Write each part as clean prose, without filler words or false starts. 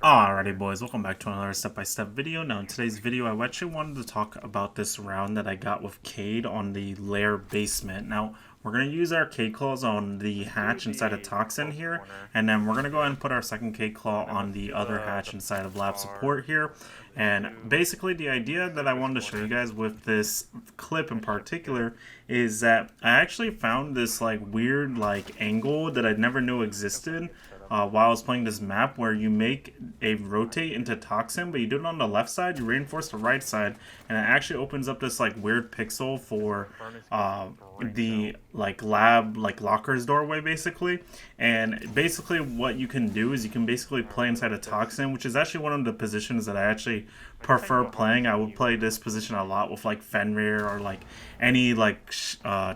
Alrighty boys, welcome back to another step-by-step video. Now in today's video I actually wanted to talk about this round that I got with Cade on the lair basement. Now we're going to use our Cade claws on the hatch inside of Toxin here, and then we're going to go ahead and put our second Cade claw on the other hatch inside of lab support here. And basically the idea that I wanted to show you guys with this clip in particular is that I actually found this weird angle that I never knew existed while I was playing this map, where you make a rotate into Toxin, but you do it on the left side, you reinforce the right side, and it actually opens up this weird pixel for the lab lockers doorway basically. And basically what you can do is you can basically play inside a Toxin, which is actually one of the positions that I actually prefer playing. I would play this position a lot with Fenrir or any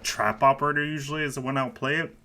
trap operator usually is the one I'll play it.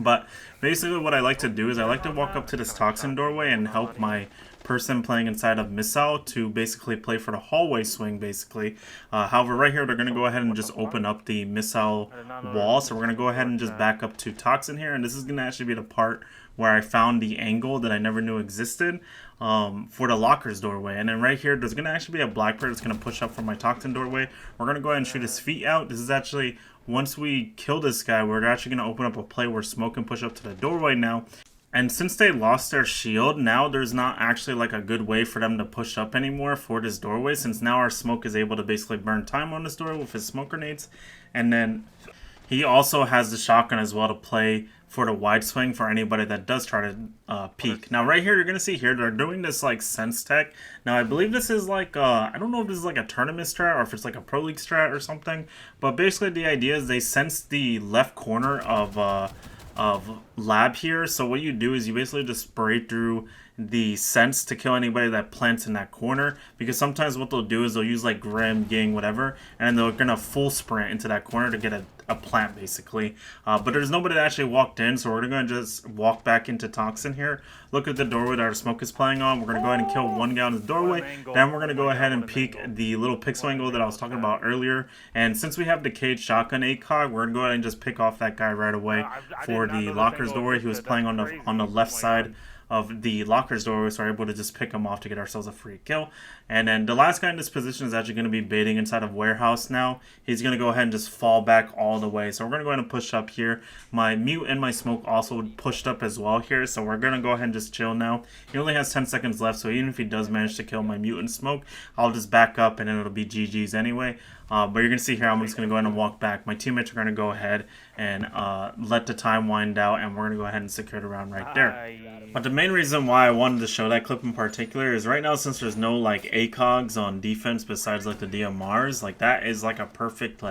But basically what I like to do is I like to walk up to this Toxin doorway and help my person playing inside of Missile to basically play for the hallway swing basically. However, right here they're going to go ahead and just open up the Missile wall. So we're going to go ahead and just back up to Toxin here. And this is going to actually be the part where I found the angle that I never knew existed for the lockers doorway. And then right here there's going to actually be a black bird that's going to push up from my Toxin doorway. We're going to go ahead and shoot his feet out. This is actually, once we kill this guy, we're actually going to open up a play where Smoke can push up to the doorway now. And since they lost their shield, now there's not actually a good way for them to push up anymore for this doorway, since now our Smoke is able to basically burn time on this door with his smoke grenades. And then he also has the shotgun as well to play for the wide swing for anybody that does try to peek. Now right here, you're going to see here, they're doing this sense tech. Now I believe this is I don't know if this is a tournament strat or if it's a pro league strat or something. But basically the idea is they sense the left corner of lab here. So what you do is you basically just spray through the sense to kill anybody that plants in that corner, because sometimes what they'll do is they'll use Grim, Gang, whatever, and they're gonna full sprint into that corner to get a plant basically. But there's nobody that actually walked in, so we're gonna just walk back into Toxin here. Look at the doorway that our Smoke is playing on. We're gonna go ahead and kill one guy on the doorway. Then we're gonna go ahead and peek the little pixel angle that I was talking about earlier. And since we have the Cade shotgun ACOG, we're gonna go ahead and just pick off that guy right away for the lockers doorway. He was playing on the left side of the lockers doorway, so we're able to just pick him off to get ourselves a free kill. And then the last guy in this position is actually going to be baiting inside of warehouse now. He's going to go ahead and just fall back all the way. So we're going to go ahead and push up here. My Mute and my Smoke also pushed up as well here, so we're going to go ahead and just chill now. He only has 10 seconds left, so even if he does manage to kill my Mute and Smoke, I'll just back up and then it'll be GG's anyway. But you're going to see here, I'm just going to go ahead and walk back. My teammates are going to go ahead and let the time wind out, and we're going to go ahead and secure the round right there. But the main reason why I wanted to show that clip in particular is right now, since there's no ACOGs on defense besides the DMRs, that is a perfect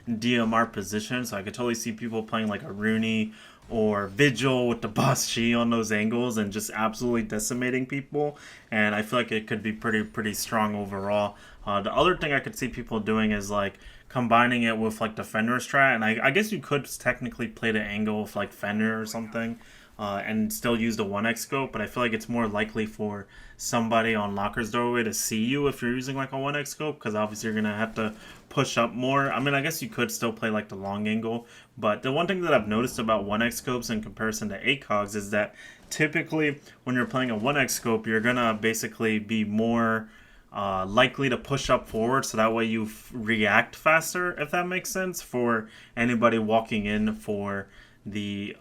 DMR position. So I could totally see people playing a Rooney or Vigil with the Boss Chi on those angles and just absolutely decimating people. And I feel like it could be pretty strong overall. The other thing I could see people doing is combining it with the Fenrir strat, and I guess you could technically play the angle with Fenrir or something. And still use the 1x scope, but I feel like it's more likely for somebody on Locker's doorway to see you if you're using a 1x scope, because obviously you're gonna have to push up more. I mean, I guess you could still play the long angle, but the one thing that I've noticed about 1x scopes in comparison to ACOGs is that typically when you're playing a 1x scope, you're gonna basically be more likely to push up forward, so that way you react faster, if that makes sense, for anybody walking in for the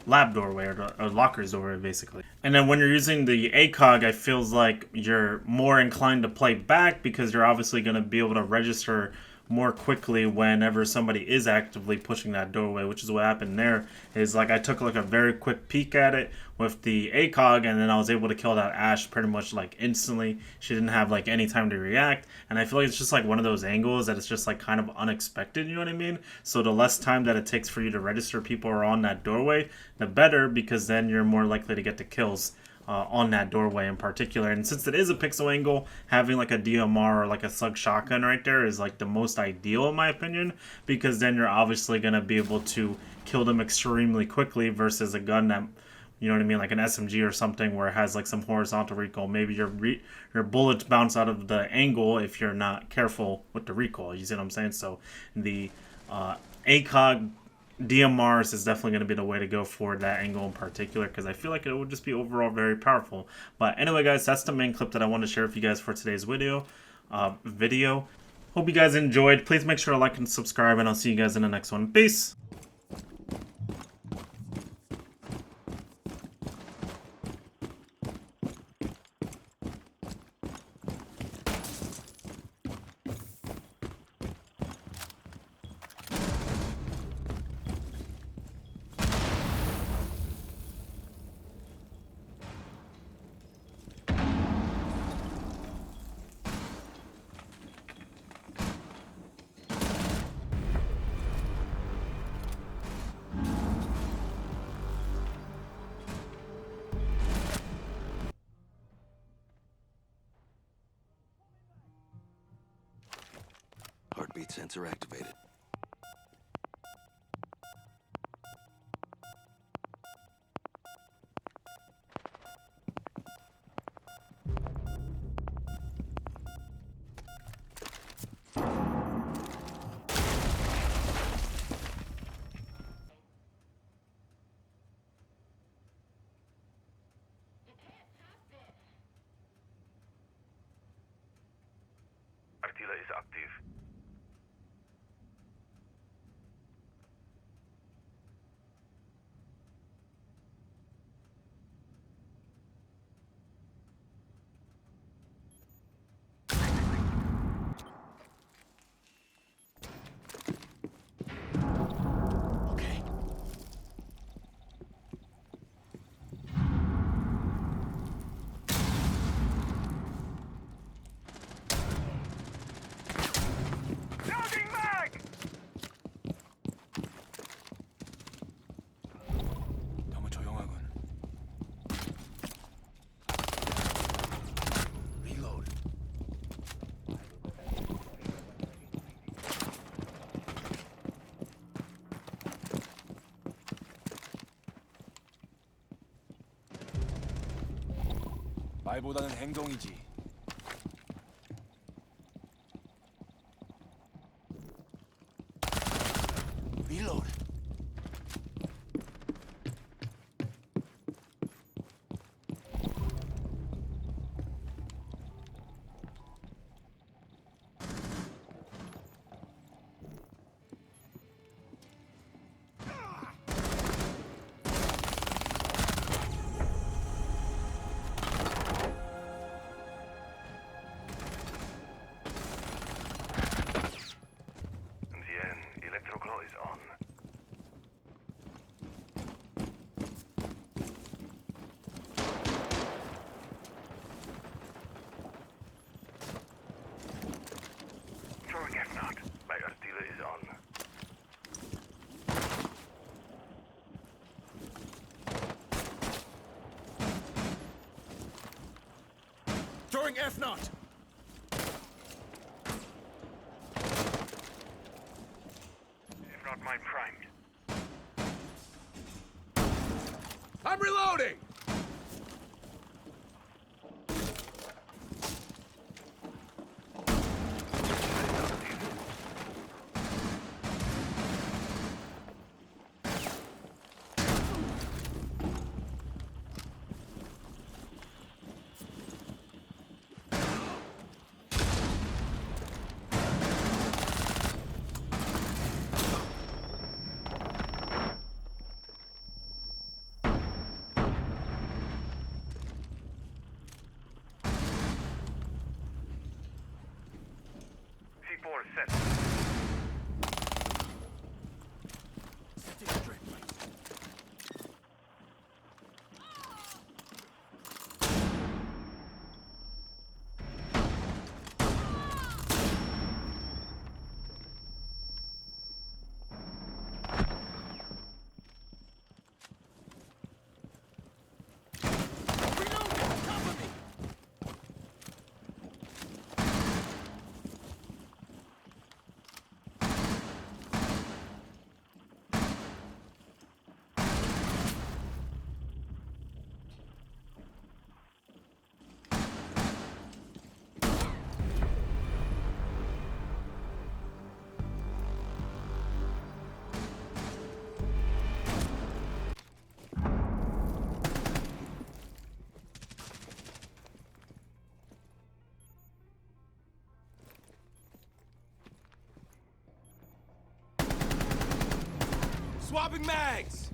lab doorway or lockers doorway basically. And then when you're using the ACOG, I feels like you're more inclined to play back, because you're obviously going to be able to register more quickly whenever somebody is actively pushing that doorway, which is what happened there. Is I took a very quick peek at it with the ACOG, and then I was able to kill that Ashe pretty much instantly. She didn't have any time to react, and I feel like it's just one of those angles that it's just kind of unexpected, you know what I mean? So the less time that it takes for you to register people are on that doorway, the better, because then you're more likely to get the kills on that doorway in particular. And since it is a pixel angle, having a DMR or a slug shotgun right there is the most ideal in my opinion, because then you're obviously going to be able to kill them extremely quickly versus a gun that, you know what I mean, an SMG or something where it has some horizontal recoil. Maybe your bullets bounce out of the angle if you're not careful with the recoil, you see what I'm saying? So the ACOG DMRs is definitely going to be the way to go for that angle in particular, because I feel like it would just be overall very powerful. But anyway, guys, that's the main clip that I want to share with you guys for today's video. Hope you guys enjoyed. Please make sure to like and subscribe, and I'll see you guys in the next one. Peace. Heartbeat sensor activated. Artillerie ist aktiv. Okay. Loading mag! 너무 조용하군. Reload. 말보다는 행동이지. Reload. Electroclaw is on. Throwing F-Knot. My artillery is on. Throwing F-Knot. F-Knot mine primed. I'm reloading. Swapping mags.